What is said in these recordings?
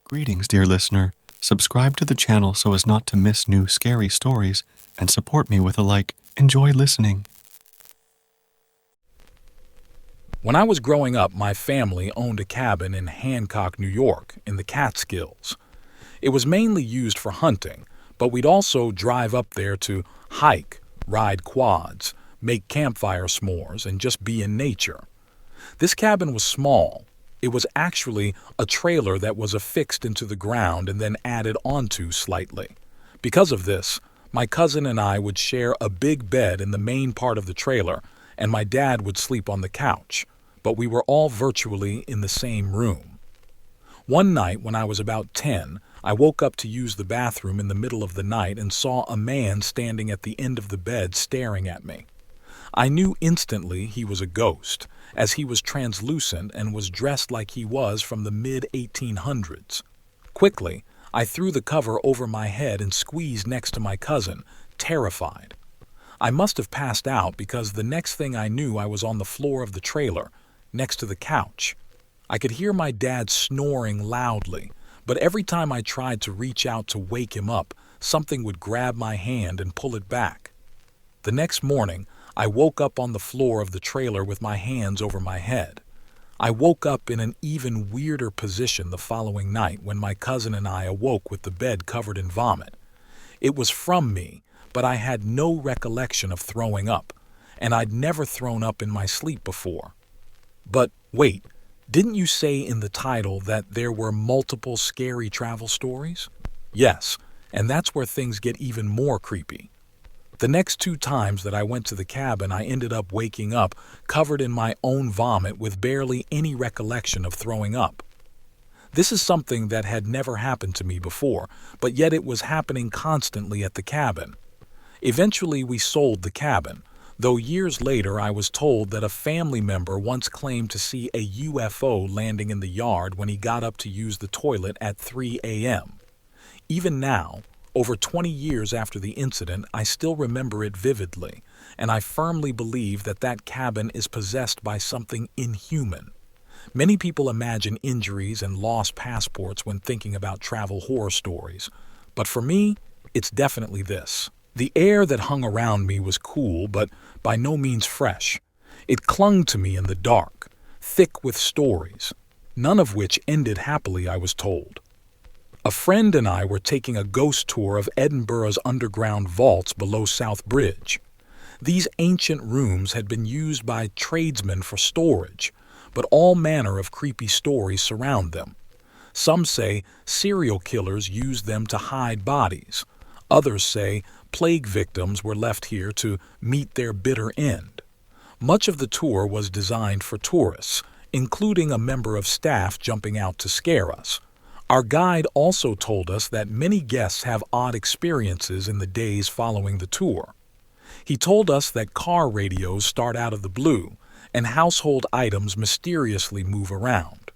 Greetings, dear listener. Subscribe to the channel so as not to miss new scary stories and support me with a like. Enjoy listening. When I was growing up, my family owned a cabin in Hancock, New York, in the Catskills. It was mainly used for hunting, but we'd also drive up there to hike, ride quads, make campfire s'mores, and just be in nature. This cabin was small. It was actually a trailer that was affixed into the ground and then added onto slightly. Because of this, my cousin and I would share a big bed in the main part of the trailer, and my dad would sleep on the couch, but we were all virtually in the same room. One night when I was about 10, I woke up to use the bathroom in the middle of the night and saw a man standing at the end of the bed staring at me. I knew instantly he was a ghost, as he was translucent and was dressed like he was from the mid-1800s. Quickly, I threw the cover over my head and squeezed next to my cousin, terrified. I must have passed out because the next thing I knew I was on the floor of the trailer, next to the couch. I could hear my dad snoring loudly, but every time I tried to reach out to wake him up, something would grab my hand and pull it back. The next morning, I woke up on the floor of the trailer with my hands over my head. I woke up in an even weirder position the following night when my cousin and I awoke with the bed covered in vomit. It was from me, but I had no recollection of throwing up, and I'd never thrown up in my sleep before. But wait, didn't you say in the title that there were multiple scary travel stories? Yes, and that's where things get even more creepy. The next 2 times that I went to the cabin, I ended up waking up covered in my own vomit with barely any recollection of throwing up. This is something that had never happened to me before, but yet it was happening constantly at the cabin. Eventually, we sold the cabin, though years later I was told that a family member once claimed to see a UFO landing in the yard when he got up to use the toilet at 3 a.m. Even now, over 20 years after the incident, I still remember it vividly, and I firmly believe that that cabin is possessed by something inhuman. Many people imagine injuries and lost passports when thinking about travel horror stories, but for me, it's definitely this. The air that hung around me was cool, but by no means fresh. It clung to me in the dark, thick with stories, none of which ended happily, I was told. A friend and I were taking a ghost tour of Edinburgh's underground vaults below South Bridge. These ancient rooms had been used by tradesmen for storage, but all manner of creepy stories surround them. Some say serial killers used them to hide bodies. Others say plague victims were left here to meet their bitter end. Much of the tour was designed for tourists, including a member of staff jumping out to scare us. Our guide also told us that many guests have odd experiences in the days following the tour. He told us that car radios start out of the blue and household items mysteriously move around.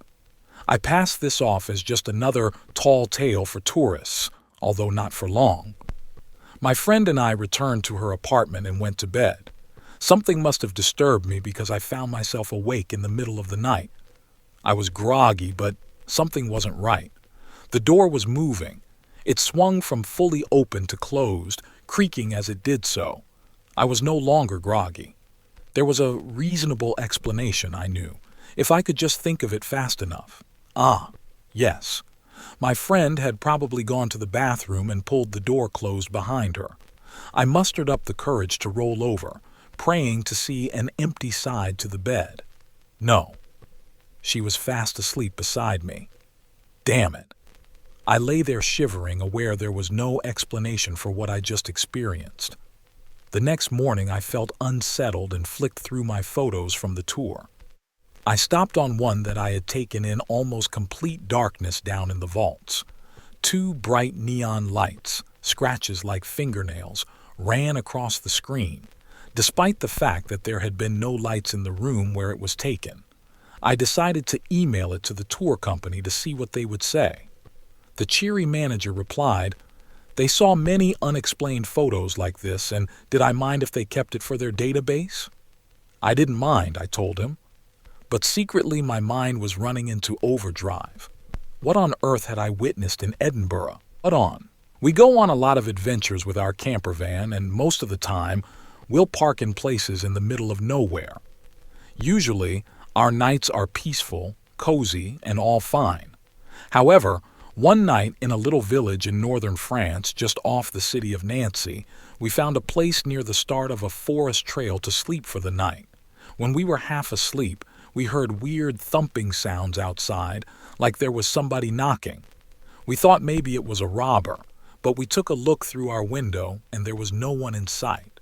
I passed this off as just another tall tale for tourists, although not for long. My friend and I returned to her apartment and went to bed. Something must have disturbed me because I found myself awake in the middle of the night. I was groggy, but something wasn't right. The door was moving. It swung from fully open to closed, creaking as it did so. I was no longer groggy. There was a reasonable explanation, I knew, if I could just think of it fast enough. Yes. My friend had probably gone to the bathroom and pulled the door closed behind her. I mustered up the courage to roll over, praying to see an empty side to the bed. No. She was fast asleep beside me. Damn it. I lay there shivering, aware there was no explanation for what I just experienced. The next morning I felt unsettled and flicked through my photos from the tour. I stopped on one that I had taken in almost complete darkness down in the vaults. 2 bright neon lights, scratches like fingernails, ran across the screen, despite the fact that there had been no lights in the room where it was taken. I decided to email it to the tour company to see what they would say. The cheery manager replied, "They saw many unexplained photos like this, and did I mind if they kept it for their database?" I didn't mind, I told him. But secretly my mind was running into overdrive. What on earth had I witnessed in Edinburgh? What on? We go on a lot of adventures with our camper van, and most of the time, we'll park in places in the middle of nowhere. Usually, our nights are peaceful, cozy, and all fine. However, one night in a little village in northern France, just off the city of Nancy, we found a place near the start of a forest trail to sleep for the night. When we were half asleep, we heard weird thumping sounds outside, like there was somebody knocking. We thought maybe it was a robber, but we took a look through our window and there was no one in sight.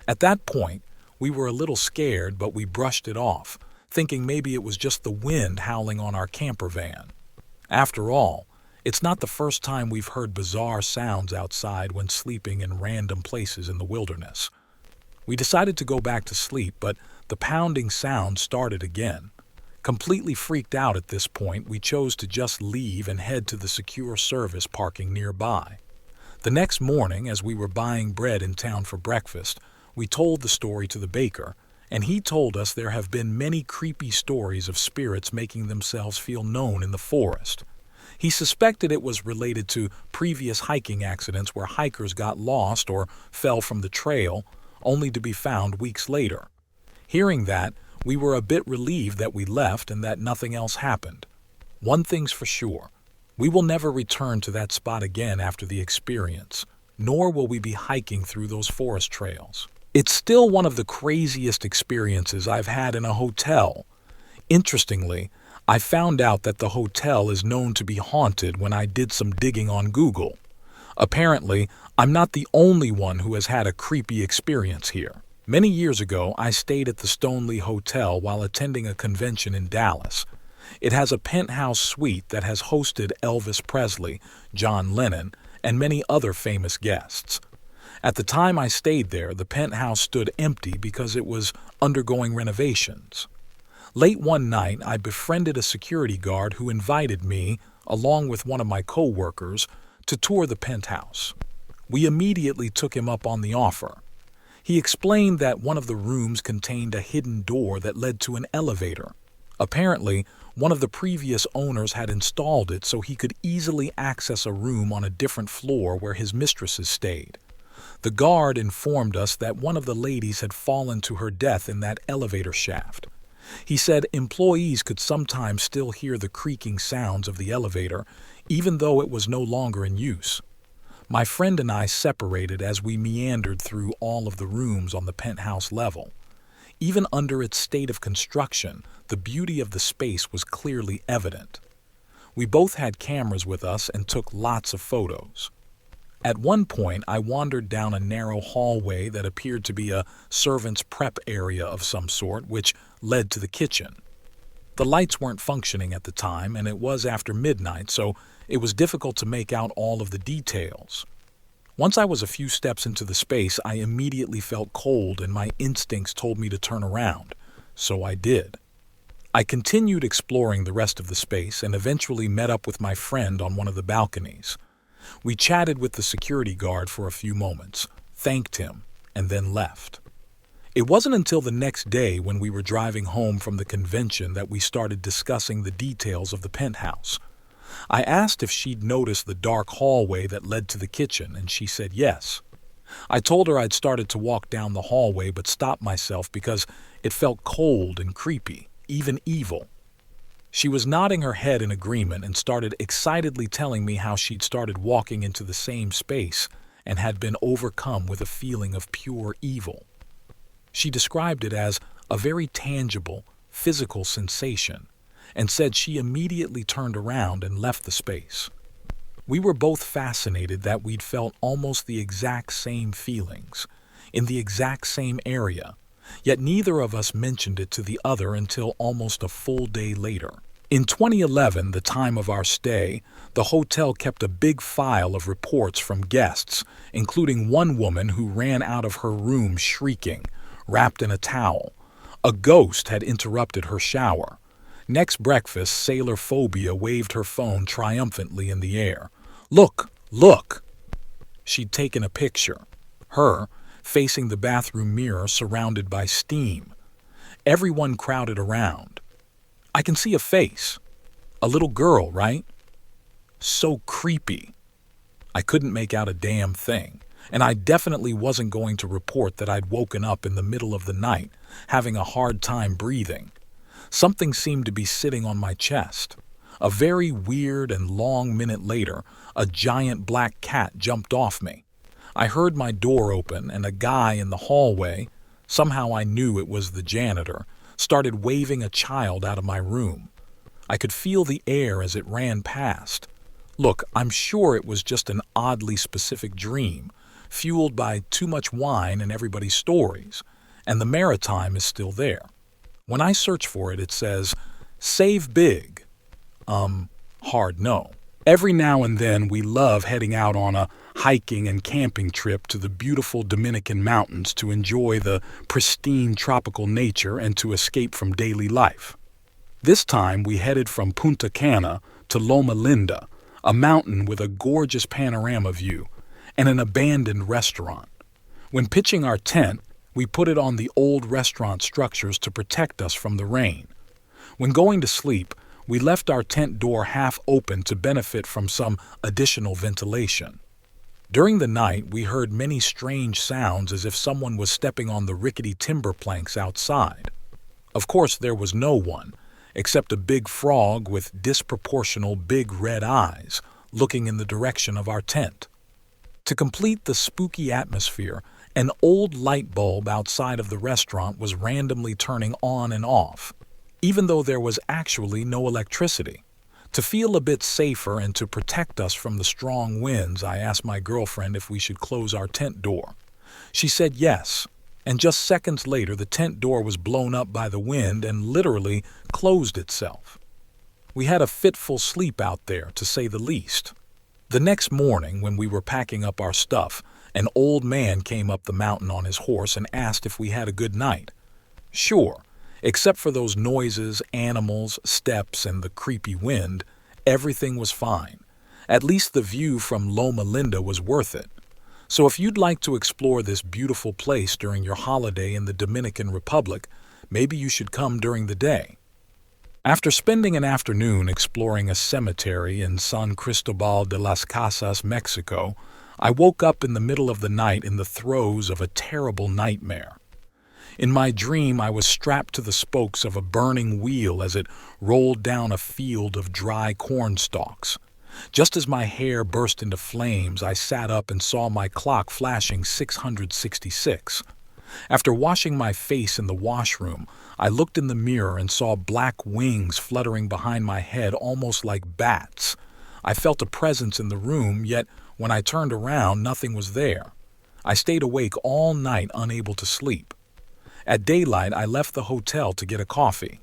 At that point, we were a little scared, but we brushed it off, thinking maybe it was just the wind howling on our camper van. After all, it's not the first time we've heard bizarre sounds outside when sleeping in random places in the wilderness. We decided to go back to sleep, but the pounding sound started again. Completely freaked out at this point, we chose to just leave and head to the secure service parking nearby. The next morning, as we were buying bread in town for breakfast, we told the story to the baker, and he told us there have been many creepy stories of spirits making themselves feel known in the forest. He suspected it was related to previous hiking accidents where hikers got lost or fell from the trail, only to be found weeks later. Hearing that, we were a bit relieved that we left and that nothing else happened. One thing's for sure, we will never return to that spot again after the experience, nor will we be hiking through those forest trails. It's still one of the craziest experiences I've had in a hotel. Interestingly, I found out that the hotel is known to be haunted when I did some digging on Google. Apparently, I'm not the only one who has had a creepy experience here. Many years ago, I stayed at the Stoneleigh Hotel while attending a convention in Dallas. It has a penthouse suite that has hosted Elvis Presley, John Lennon, and many other famous guests. At the time I stayed there, the penthouse stood empty because it was undergoing renovations. Late one night, I befriended a security guard who invited me, along with one of my co-workers, to tour the penthouse. We immediately took him up on the offer. He explained that one of the rooms contained a hidden door that led to an elevator. Apparently, one of the previous owners had installed it so he could easily access a room on a different floor where his mistresses stayed. The guard informed us that one of the ladies had fallen to her death in that elevator shaft. He said employees could sometimes still hear the creaking sounds of the elevator, even though it was no longer in use. My friend and I separated as we meandered through all of the rooms on the penthouse level. Even under its state of construction, the beauty of the space was clearly evident. We both had cameras with us and took lots of photos. At one point, I wandered down a narrow hallway that appeared to be a servant's prep area of some sort, which led to the kitchen. The lights weren't functioning at the time, and it was after midnight, so it was difficult to make out all of the details. Once I was a few steps into the space, I immediately felt cold and my instincts told me to turn around, so I did. I continued exploring the rest of the space and eventually met up with my friend on one of the balconies. We chatted with the security guard for a few moments, thanked him, and then left. It wasn't until the next day when we were driving home from the convention that we started discussing the details of the penthouse. I asked if she'd noticed the dark hallway that led to the kitchen, and she said yes. I told her I'd started to walk down the hallway but stopped myself because it felt cold and creepy, even evil. She was nodding her head in agreement and started excitedly telling me how she'd started walking into the same space and had been overcome with a feeling of pure evil. She described it as a very tangible, physical sensation and said she immediately turned around and left the space. We were both fascinated that we'd felt almost the exact same feelings, in the exact same area, yet neither of us mentioned it to the other until almost a full day later. In 2011, the time of our stay, the hotel kept a big file of reports from guests, including one woman who ran out of her room shrieking, wrapped in a towel. A ghost had interrupted her shower. Next breakfast, Sailor Phobia waved her phone triumphantly in the air. "Look, look!" She'd taken a picture. Her, facing the bathroom mirror surrounded by steam. Everyone crowded around. "I can see a face. A little girl, right?" so creepy. I couldn't make out a damn thing, and I definitely wasn't going to report that I'd woken up in the middle of the night, having a hard time breathing. Something seemed to be sitting on my chest. A very weird and long minute later, a giant black cat jumped off me. I heard my door open and a guy in the hallway, somehow I knew it was the janitor, started waving a child out of my room. I could feel the air as it ran past. Look, I'm sure it was just an oddly specific dream, fueled by too much wine and everybody's stories, and the Maritime is still there. When I search for it, it says, "Save big." Hard no. Every now and then we love heading out on a hiking and camping trip to the beautiful Dominican mountains to enjoy the pristine tropical nature and to escape from daily life. This time we headed from Punta Cana to Loma Linda, a mountain with a gorgeous panorama view and an abandoned restaurant. When pitching our tent, we put it on the old restaurant structures to protect us from the rain. When going to sleep, we left our tent door half open to benefit from some additional ventilation. During the night, we heard many strange sounds as if someone was stepping on the rickety timber planks outside. Of course, there was no one, except a big frog with disproportional big red eyes looking in the direction of our tent. To complete the spooky atmosphere, an old light bulb outside of the restaurant was randomly turning on and off, even though there was actually no electricity. To feel a bit safer and to protect us from the strong winds, I asked my girlfriend if we should close our tent door. She said yes, and just seconds later the tent door was blown up by the wind and literally closed itself. We had a fitful sleep out there, to say the least. The next morning, when we were packing up our stuff, an old man came up the mountain on his horse and asked if we had a good night. Sure. Except for those noises, animals, steps, and the creepy wind, everything was fine. At least the view from Loma Linda was worth it. So if you'd like to explore this beautiful place during your holiday in the Dominican Republic, maybe you should come during the day. After spending an afternoon exploring a cemetery in San Cristobal de las Casas, Mexico, I woke up in the middle of the night in the throes of a terrible nightmare. In my dream, I was strapped to the spokes of a burning wheel as it rolled down a field of dry corn stalks. Just as my hair burst into flames, I sat up and saw my clock flashing 666. After washing my face in the washroom, I looked in the mirror and saw black wings fluttering behind my head almost like bats. I felt a presence in the room, yet when I turned around, nothing was there. I stayed awake all night, unable to sleep. At daylight, I left the hotel to get a coffee.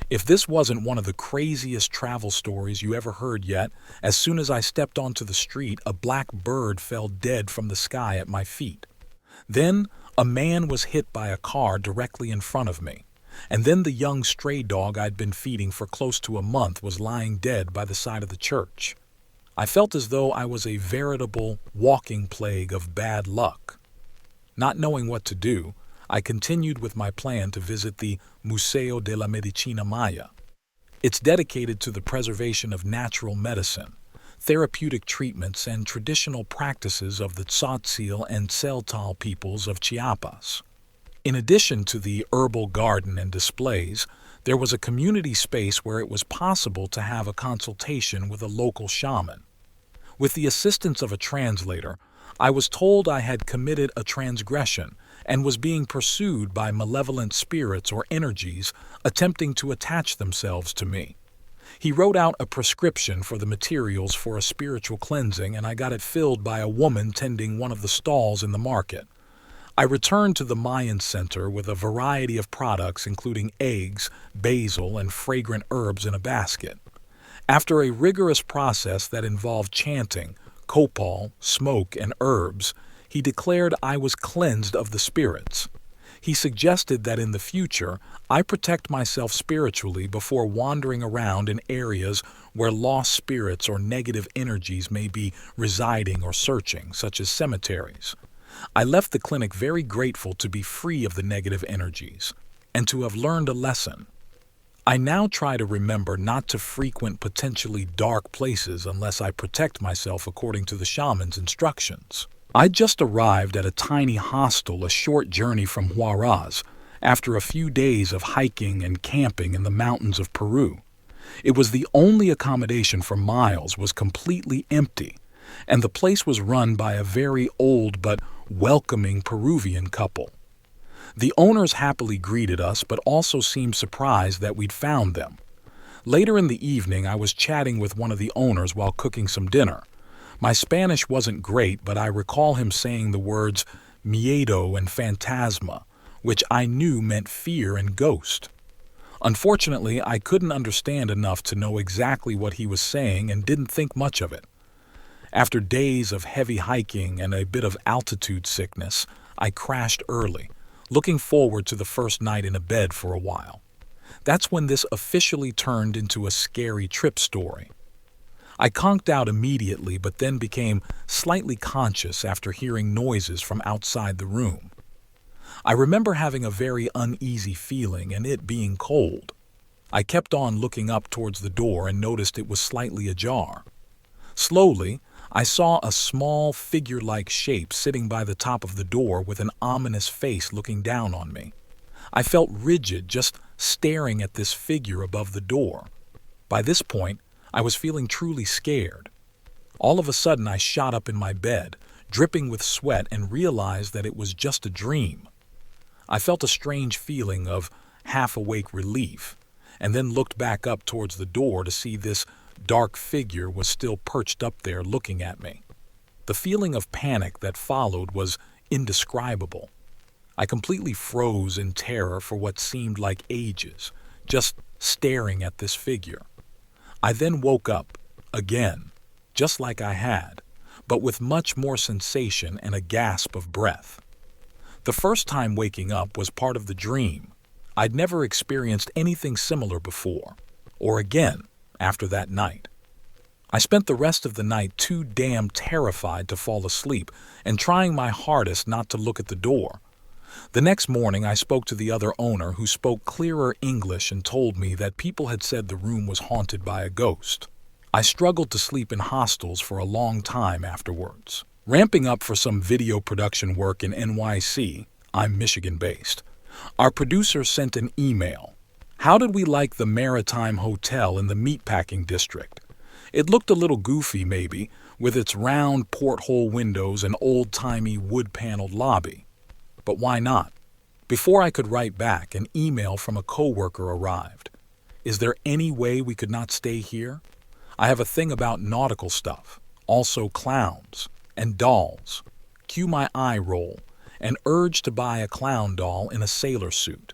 If this wasn't one of the craziest travel stories you ever heard yet, as soon as I stepped onto the street, a black bird fell dead from the sky at my feet. Then, a man was hit by a car directly in front of me. And then the young stray dog I'd been feeding for close to a month was lying dead by the side of the church. I felt as though I was a veritable walking plague of bad luck. Not knowing what to do, I continued with my plan to visit the Museo de la Medicina Maya. It's dedicated to the preservation of natural medicine, therapeutic treatments, and traditional practices of the Tzotzil and Tzeltal peoples of Chiapas. In addition to the herbal garden and displays, there was a community space where it was possible to have a consultation with a local shaman. With the assistance of a translator, I was told I had committed a transgression and was being pursued by malevolent spirits or energies attempting to attach themselves to me. He wrote out a prescription for the materials for a spiritual cleansing, and I got it filled by a woman tending one of the stalls in the market. I returned to the Mayan Center with a variety of products including eggs, basil, and fragrant herbs in a basket. After a rigorous process that involved chanting, copal, smoke, and herbs, he declared I was cleansed of the spirits. He suggested that in the future, I protect myself spiritually before wandering around in areas where lost spirits or negative energies may be residing or searching, such as cemeteries. I left the clinic very grateful to be free of the negative energies and to have learned a lesson. I now try to remember not to frequent potentially dark places unless I protect myself according to the shaman's instructions. I just arrived at a tiny hostel a short journey from Huaraz after a few days of hiking and camping in the mountains of Peru. It was the only accommodation for miles was completely empty, and the place was run by a very old but welcoming Peruvian couple. The owners happily greeted us but also seemed surprised that we'd found them. Later in the evening, I was chatting with one of the owners while cooking some dinner. My Spanish wasn't great, but I recall him saying the words miedo and fantasma, which I knew meant fear and ghost. Unfortunately, I couldn't understand enough to know exactly what he was saying and didn't think much of it. After days of heavy hiking and a bit of altitude sickness, I crashed early, looking forward to the first night in a bed for a while. That's when this officially turned into a scary trip story. I conked out immediately, but then became slightly conscious after hearing noises from outside the room. I remember having a very uneasy feeling and it being cold. I kept on looking up towards the door and noticed it was slightly ajar. Slowly, I saw a small figure-like shape sitting by the top of the door with an ominous face looking down on me. I felt rigid just staring at this figure above the door. By this point, I was feeling truly scared. All of a sudden, I shot up in my bed, dripping with sweat, and realized that it was just a dream. I felt a strange feeling of half-awake relief, and then looked back up towards the door to see this dark figure was still perched up there looking at me. The feeling of panic that followed was indescribable. I completely froze in terror for what seemed like ages, just staring at this figure. I then woke up, again, just like I had, but with much more sensation and a gasp of breath. The first time waking up was part of the dream. I'd never experienced anything similar before, or again, after that night. I spent the rest of the night too damn terrified to fall asleep and trying my hardest not to look at the door. The next morning, I spoke to the other owner who spoke clearer English and told me that people had said the room was haunted by a ghost. I struggled to sleep in hostels for a long time afterwards. Ramping up for some video production work in NYC, I'm Michigan-based, our producer sent an email. How did we like the Maritime Hotel in the Meatpacking District? It looked a little goofy, maybe, with its round porthole windows and old-timey wood-paneled lobby. But why not? Before I could write back, an email from a coworker arrived. Is there any way we could not stay here? I have a thing about nautical stuff, also clowns, and dolls. Cue my eye roll, an urge to buy a clown doll in a sailor suit.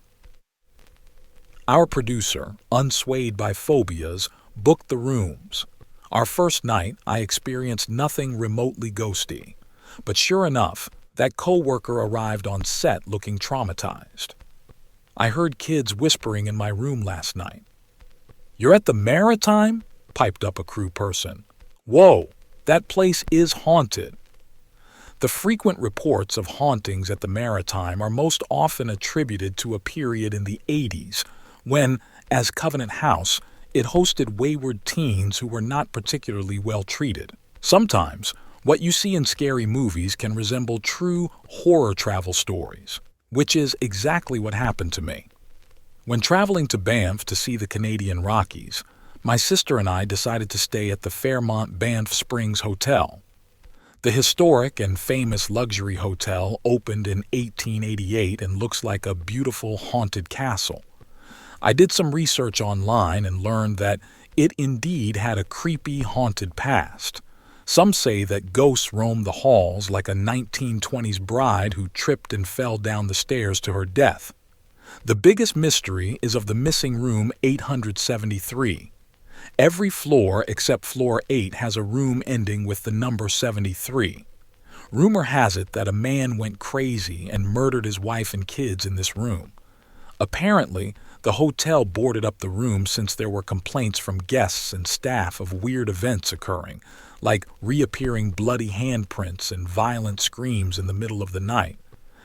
Our producer, unswayed by phobias, booked the rooms. Our first night, I experienced nothing remotely ghosty. But sure enough, that coworker arrived on set looking traumatized. I heard kids whispering in my room last night. "You're at the Maritime?" piped up a crew person. "Whoa, that place is haunted." The frequent reports of hauntings at the Maritime are most often attributed to a period in the 80s when, as Covenant House, it hosted wayward teens who were not particularly well treated. Sometimes, what you see in scary movies can resemble true horror travel stories, which is exactly what happened to me. When traveling to Banff to see the Canadian Rockies, my sister and I decided to stay at the Fairmont Banff Springs Hotel. The historic and famous luxury hotel opened in 1888 and looks like a beautiful haunted castle. I did some research online and learned that it indeed had a creepy, haunted past. Some say that ghosts roam the halls like a 1920s bride who tripped and fell down the stairs to her death. The biggest mystery is of the missing room 873. Every floor except floor 8 has a room ending with the number 73. Rumor has it that a man went crazy and murdered his wife and kids in this room. Apparently, the hotel boarded up the room since there were complaints from guests and staff of weird events occurring, like reappearing bloody handprints and violent screams in the middle of the night.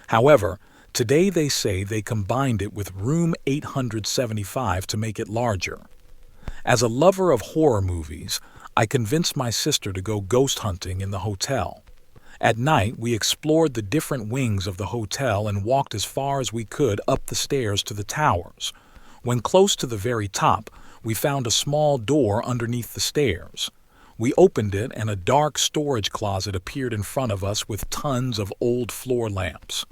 However, Today they say they combined it with room 875 to make it larger. As a lover of horror movies, I convinced my sister to go ghost hunting in the hotel. At night, we explored the different wings of the hotel and walked as far as we could up the stairs to the towers. When close to the very top, we found a small door underneath the stairs. We opened it and a dark storage closet appeared in front of us with tons of old floor lamps.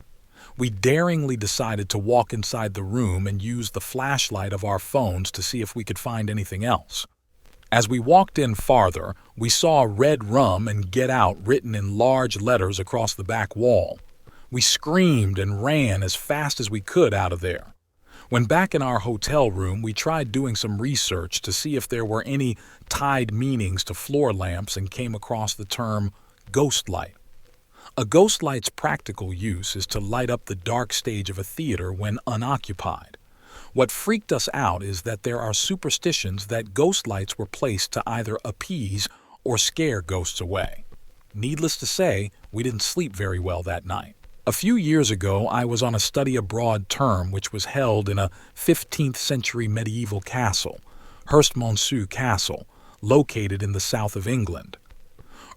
We daringly decided to walk inside the room and use the flashlight of our phones to see if we could find anything else. As we walked in farther, we saw "Red Rum" and "Get Out" written in large letters across the back wall. We screamed and ran as fast as we could out of there. When back in our hotel room, we tried doing some research to see if there were any tied meanings to floor lamps and came across the term ghost light. A ghost light's practical use is to light up the dark stage of a theater when unoccupied. What freaked us out is that there are superstitions that ghost lights were placed to either appease or scare ghosts away. Needless to say, we didn't sleep very well that night. A few years ago, I was on a study abroad term which was held in a 15th century medieval castle, Hurstmonceux Castle, located in the south of England.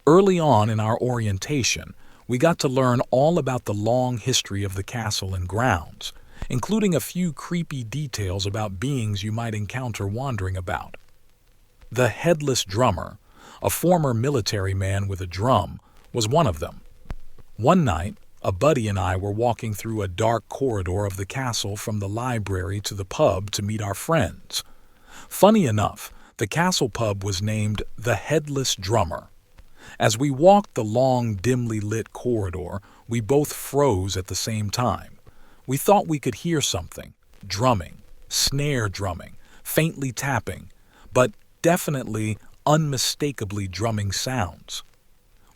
Early on in our orientation, we got to learn all about the long history of the castle and grounds, including a few creepy details about beings you might encounter wandering about. The headless drummer, a former military man with a drum, was one of them. One night, a buddy and I were walking through a dark corridor of the castle from the library to the pub to meet our friends. Funny enough, the castle pub was named the Headless Drummer. As we walked the long, dimly lit corridor, we both froze at the same time. We thought we could hear something, drumming, snare drumming, faintly tapping, but definitely, unmistakably drumming sounds.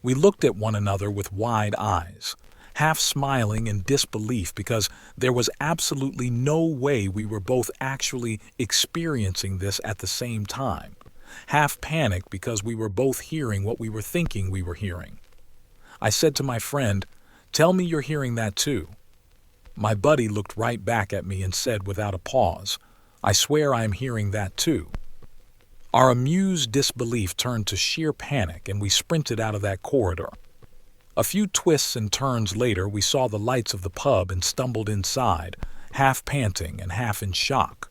We looked at one another with wide eyes, half smiling in disbelief because there was absolutely no way we were both actually experiencing this at the same time. Half panicked because we were both hearing what we were thinking we were hearing. I said to my friend, "Tell me you're hearing that too." My buddy looked right back at me and said without a pause, "I swear I am hearing that too." Our amused disbelief turned to sheer panic and we sprinted out of that corridor. A few twists and turns later, we saw the lights of the pub and stumbled inside, half panting and half in shock.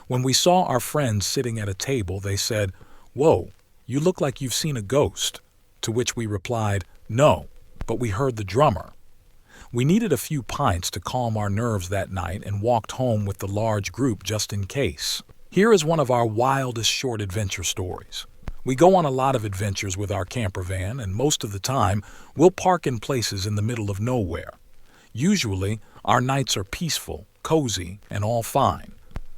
When we saw our friends sitting at a table, they said, "Whoa, you look like you've seen a ghost." To which we replied, "No, but we heard the drummer." We needed a few pints to calm our nerves that night and walked home with the large group just in case. Here is one of our wildest short adventure stories. We go on a lot of adventures with our camper van, and most of the time, we'll park in places in the middle of nowhere. Usually, our nights are peaceful, cozy, and all fine.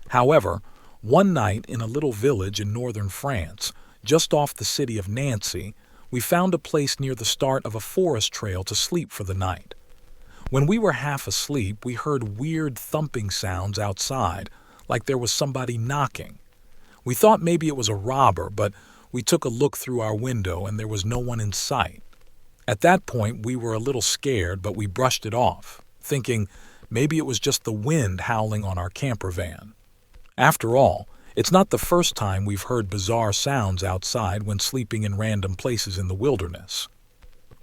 However, one night in a little village in northern France, just off the city of Nancy, we found a place near the start of a forest trail to sleep for the night. When we were half asleep, we heard weird thumping sounds outside, like there was somebody knocking. We thought maybe it was a robber, but we took a look through our window and there was no one in sight. At that point, we were a little scared, but we brushed it off, thinking maybe it was just the wind howling on our camper van. After all, it's not the first time we've heard bizarre sounds outside when sleeping in random places in the wilderness.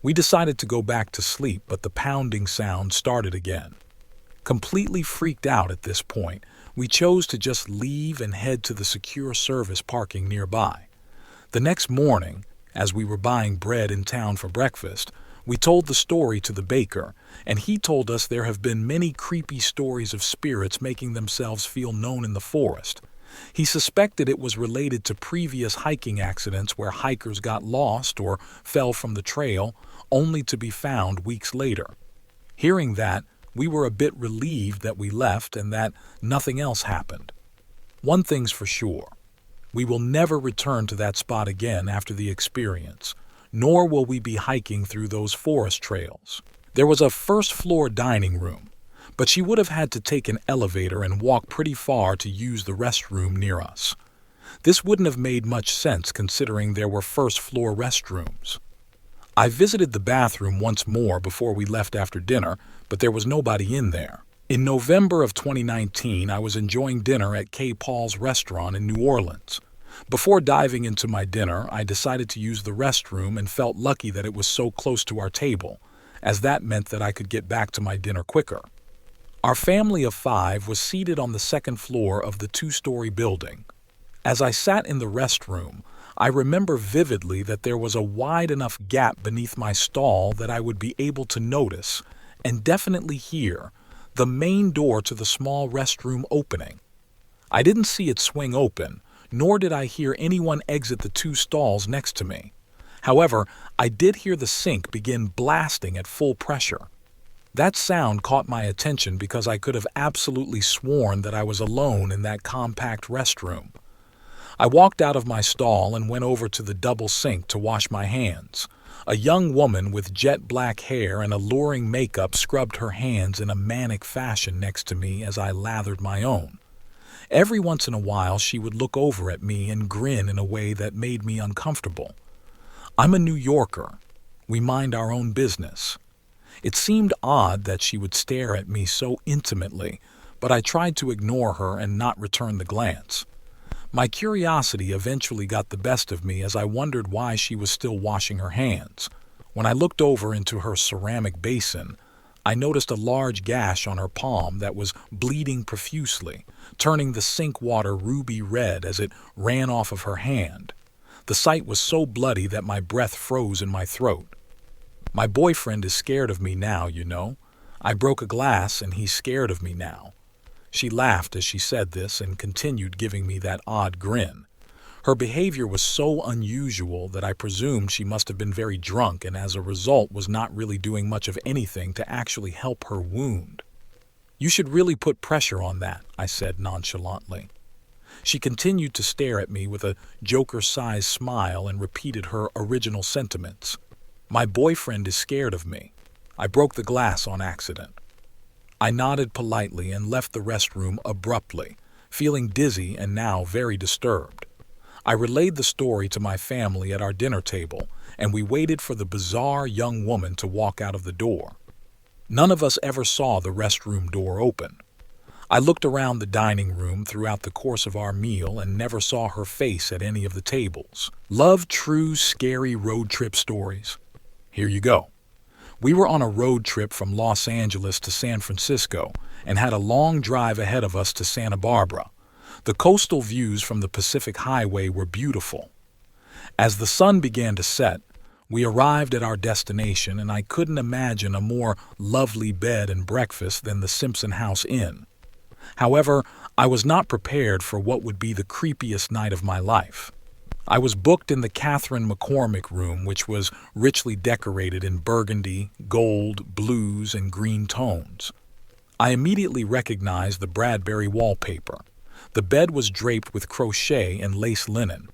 We decided to go back to sleep, but the pounding sound started again. Completely freaked out at this point, we chose to just leave and head to the secure service parking nearby. The next morning, as we were buying bread in town for breakfast, we told the story to the baker, and he told us there have been many creepy stories of spirits making themselves feel known in the forest. He suspected it was related to previous hiking accidents where hikers got lost or fell from the trail, only to be found weeks later. Hearing that, we were a bit relieved that we left and that nothing else happened. One thing's for sure. We will never return to that spot again after the experience, nor will we be hiking through those forest trails. There was a first-floor dining room, but she would have had to take an elevator and walk pretty far to use the restroom near us. This wouldn't have made much sense considering there were first-floor restrooms. I visited the bathroom once more before we left after dinner, but there was nobody in there. In November of 2019, I was enjoying dinner at K. Paul's restaurant in New Orleans. Before diving into my dinner, I decided to use the restroom and felt lucky that it was so close to our table, as that meant that I could get back to my dinner quicker. Our family of 5 was seated on the second floor of the 2-story building. As I sat in the restroom, I remember vividly that there was a wide enough gap beneath my stall that I would be able to notice, and definitely hear, the main door to the small restroom opening. I didn't see it swing open, nor did I hear anyone exit the 2 stalls next to me. However, I did hear the sink begin blasting at full pressure. That sound caught my attention because I could have absolutely sworn that I was alone in that compact restroom. I walked out of my stall and went over to the double sink to wash my hands. A young woman with jet black hair and alluring makeup scrubbed her hands in a manic fashion next to me as I lathered my own. Every once in a while she would look over at me and grin in a way that made me uncomfortable. I'm a New Yorker. We mind our own business. It seemed odd that she would stare at me so intimately, but I tried to ignore her and not return the glance. My curiosity eventually got the best of me as I wondered why she was still washing her hands. When I looked over into her ceramic basin, I noticed a large gash on her palm that was bleeding profusely, turning the sink water ruby red as it ran off of her hand. The sight was so bloody that my breath froze in my throat. My boyfriend is scared of me now, you know. I broke a glass and he's scared of me now. She laughed as she said this and continued giving me that odd grin. Her behavior was so unusual that I presumed she must have been very drunk and as a result was not really doing much of anything to actually help her wound. "You should really put pressure on that," I said nonchalantly. She continued to stare at me with a Joker-sized smile and repeated her original sentiments. "My boyfriend is scared of me. I broke the glass on accident." I nodded politely and left the restroom abruptly, feeling dizzy and now very disturbed. I relayed the story to my family at our dinner table, and we waited for the bizarre young woman to walk out of the door. None of us ever saw the restroom door open. I looked around the dining room throughout the course of our meal and never saw her face at any of the tables. Love true scary road trip stories? Here you go. We were on a road trip from Los Angeles to San Francisco and had a long drive ahead of us to Santa Barbara. The coastal views from the Pacific Highway were beautiful. As the sun began to set, we arrived at our destination and I couldn't imagine a more lovely bed and breakfast than the Simpson House Inn. However, I was not prepared for what would be the creepiest night of my life. I was booked in the Catherine McCormick room, which was richly decorated in burgundy, gold, blues, and green tones. I immediately recognized the Bradbury wallpaper. The bed was draped with crochet and lace linen.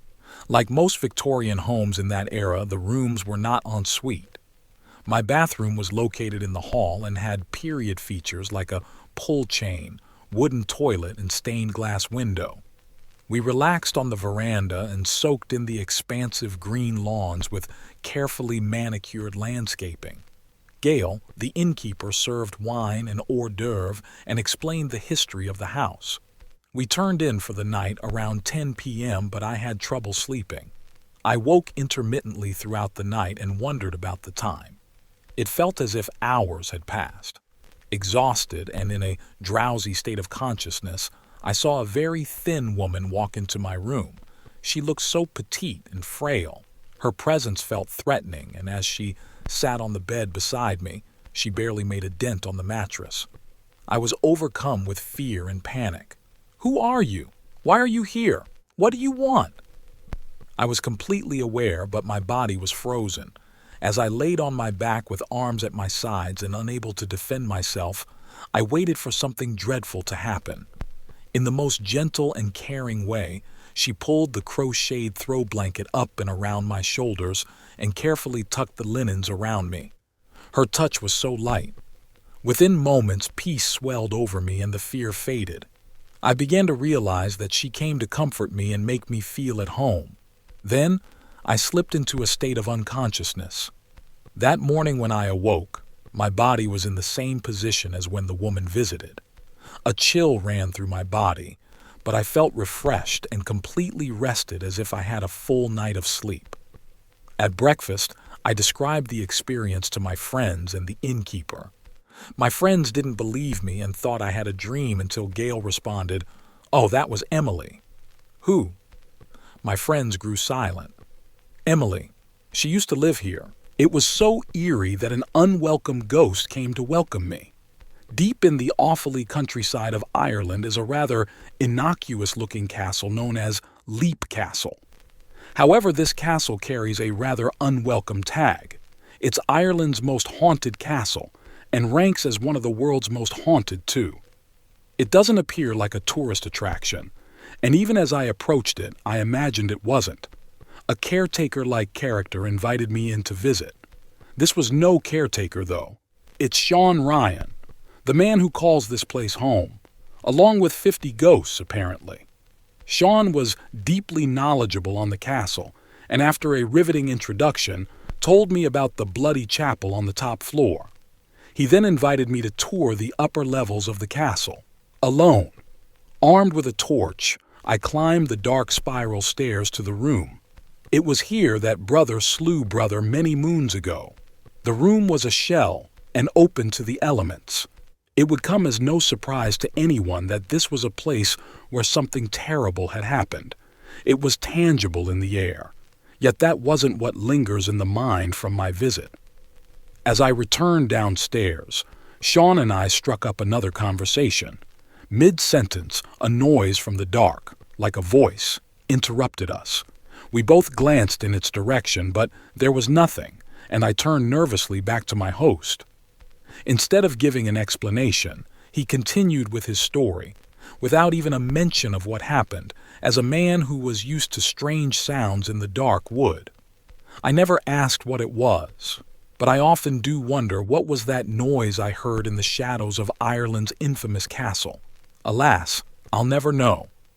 Like most Victorian homes in that era, the rooms were not en suite. My bathroom was located in the hall and had period features like a pull chain, wooden toilet, and stained glass window. We relaxed on the veranda and soaked in the expansive green lawns with carefully manicured landscaping. Gail, the innkeeper, served wine and hors d'oeuvre and explained the history of the house. We turned in for the night around 10 p.m., but I had trouble sleeping. I woke intermittently throughout the night and wondered about the time. It felt as if hours had passed. Exhausted and in a drowsy state of consciousness, I saw a very thin woman walk into my room. She looked so petite and frail. Her presence felt threatening, and as she sat on the bed beside me, she barely made a dent on the mattress. I was overcome with fear and panic. "Who are you? Why are you here? What do you want?" I was completely aware, but my body was frozen. As I laid on my back with arms at my sides and unable to defend myself, I waited for something dreadful to happen. In the most gentle and caring way, she pulled the crocheted throw blanket up and around my shoulders and carefully tucked the linens around me. Her touch was so light. Within moments, peace swelled over me and the fear faded. I began to realize that she came to comfort me and make me feel at home. Then, I slipped into a state of unconsciousness. That morning when I awoke, my body was in the same position as when the woman visited. A chill ran through my body, but I felt refreshed and completely rested as if I had a full night of sleep. At breakfast, I described the experience to my friends and the innkeeper. My friends didn't believe me and thought I had a dream until Gail responded, "Oh, that was Emily." "Who?" My friends grew silent. "Emily. She used to live here. It was so eerie that an unwelcome ghost came to welcome me." Deep in the awfully countryside of Ireland is a rather innocuous-looking castle known as Leap Castle. However, this castle carries a rather unwelcome tag. It's Ireland's most haunted castle, and ranks as one of the world's most haunted, too. It doesn't appear like a tourist attraction, and even as I approached it, I imagined it wasn't. A caretaker-like character invited me in to visit. This was no caretaker, though. It's Sean Ryan, the man who calls this place home, along with 50 ghosts, apparently. Sean was deeply knowledgeable on the castle, and after a riveting introduction, told me about the bloody chapel on the top floor. He then invited me to tour the upper levels of the castle, alone. Armed with a torch, I climbed the dark spiral stairs to the room. It was here that brother slew brother many moons ago. The room was a shell and open to the elements. It would come as no surprise to anyone that this was a place where something terrible had happened. It was tangible in the air. Yet that wasn't what lingers in the mind from my visit. As I returned downstairs, Sean and I struck up another conversation. Mid-sentence, a noise from the dark, like a voice, interrupted us. We both glanced in its direction, but there was nothing, and I turned nervously back to my host. Instead of giving an explanation, he continued with his story, without even a mention of what happened, as a man who was used to strange sounds in the dark would. I never asked what it was, but I often do wonder what was that noise I heard in the shadows of Ireland's infamous castle. Alas, I'll never know.